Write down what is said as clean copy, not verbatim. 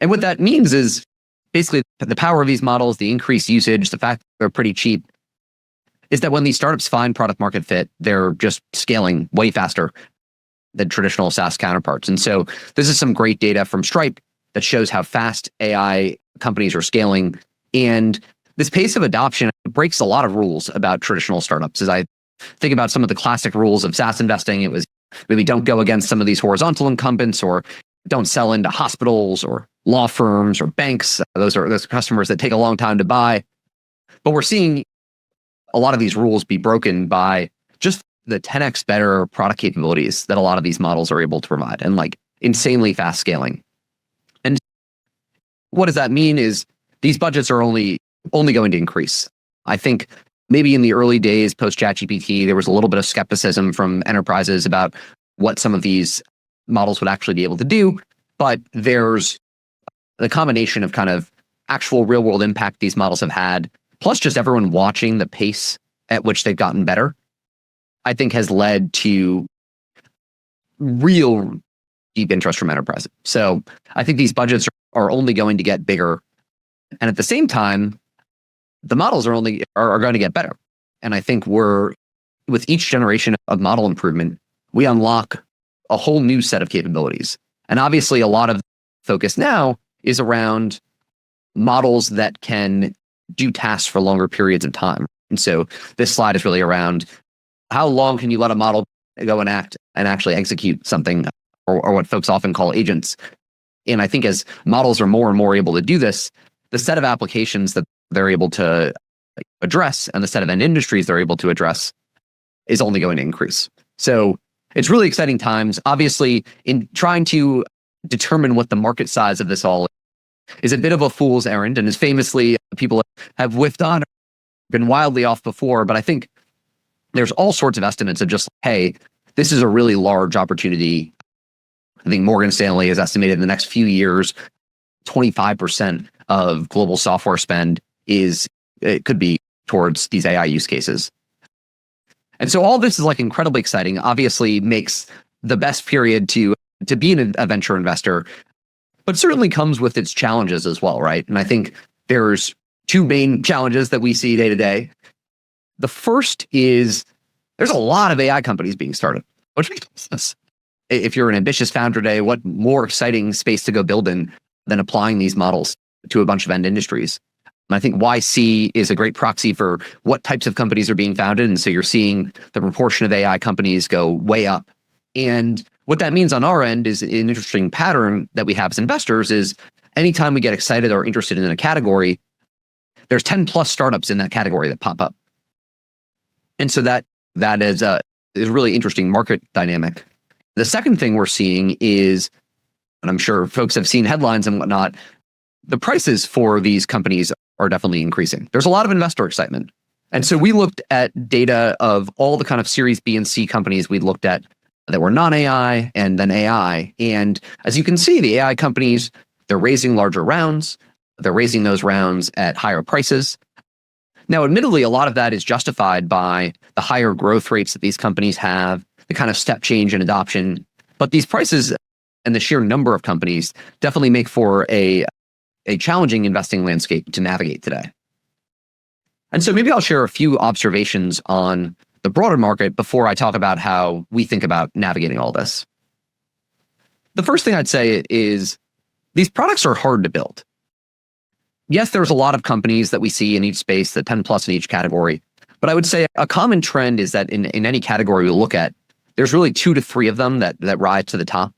And what that means is basically the power of these models, the increased usage, the fact that they're pretty cheap, is that when these startups find product market fit, they're just scaling way faster than traditional SaaS counterparts. And so this is some great data from Stripe that shows how fast AI companies are scaling. And this pace of adoption breaks a lot of rules about traditional startups. As I think about some of the classic rules of SaaS investing, it was maybe don't go against some of these horizontal incumbents, or don't sell into hospitals or law firms or banks. Those are customers that take a long time to buy. But we're seeing a lot of these rules be broken by just the 10x better product capabilities that a lot of these models are able to provide, and like insanely fast scaling. And what does that mean is these budgets are only going to increase. I think maybe in the early days post ChatGPT, there was a little bit of skepticism from enterprises about what some of these models would actually be able to do. But there's the combination of kind of actual real world impact these models have had, plus just everyone watching the pace at which they've gotten better, I think has led to real deep interest from enterprises. So I think these budgets are only going to get bigger. And at the same time, the models are going to get better. And I think with each generation of model improvement, we unlock a whole new set of capabilities. And obviously a lot of focus now is around models that can do tasks for longer periods of time. And so this slide is really around how long can you let a model go and act and actually execute something, or what folks often call agents. And I think as models are more and more able to do this, the set of applications that they're able to address and the set of end industries they're able to address is only going to increase. So it's really exciting times. Obviously, in trying to determine what the market size of this all is a bit of a fool's errand, and as famously people have whiffed on, been wildly off before. But I think there's all sorts of estimates of just, hey, this is a really large opportunity. I think Morgan Stanley has estimated in the next few years, 25% of global software spend it could be towards these AI use cases. And so all this is like incredibly exciting, obviously makes the best period to be a venture investor, but certainly comes with its challenges as well, right? And I think there's two main challenges that we see day to day. The first is there's a lot of AI companies being started, which makes sense. If you're an ambitious founder today, what more exciting space to go build in than applying these models to a bunch of end industries? And I think YC is a great proxy for what types of companies are being founded. And so you're seeing the proportion of AI companies go way up. And what that means on our end is an interesting pattern that we have as investors is anytime we get excited or interested in a category, there's 10 plus startups in that category that pop up. And so that is a really interesting market dynamic. The second thing we're seeing is, and I'm sure folks have seen headlines and whatnot, the prices for these companies are definitely increasing. There's a lot of investor excitement. And so we looked at data of all the kind of Series B and C companies we looked at that were non-AI and then AI. And as you can see, the AI companies, they're raising larger rounds. They're raising those rounds at higher prices. Now, admittedly, a lot of that is justified by the higher growth rates that these companies have, the kind of step change in adoption. But these prices and the sheer number of companies definitely make for a challenging investing landscape to navigate today. And so maybe I'll share a few observations on the broader market before I talk about how we think about navigating all this. The first thing I'd say is these products are hard to build. Yes, there's a lot of companies that we see in each space, the 10 plus in each category. But I would say a common trend is that in any category we look at, there's really 2 to 3 of them that rise to the top.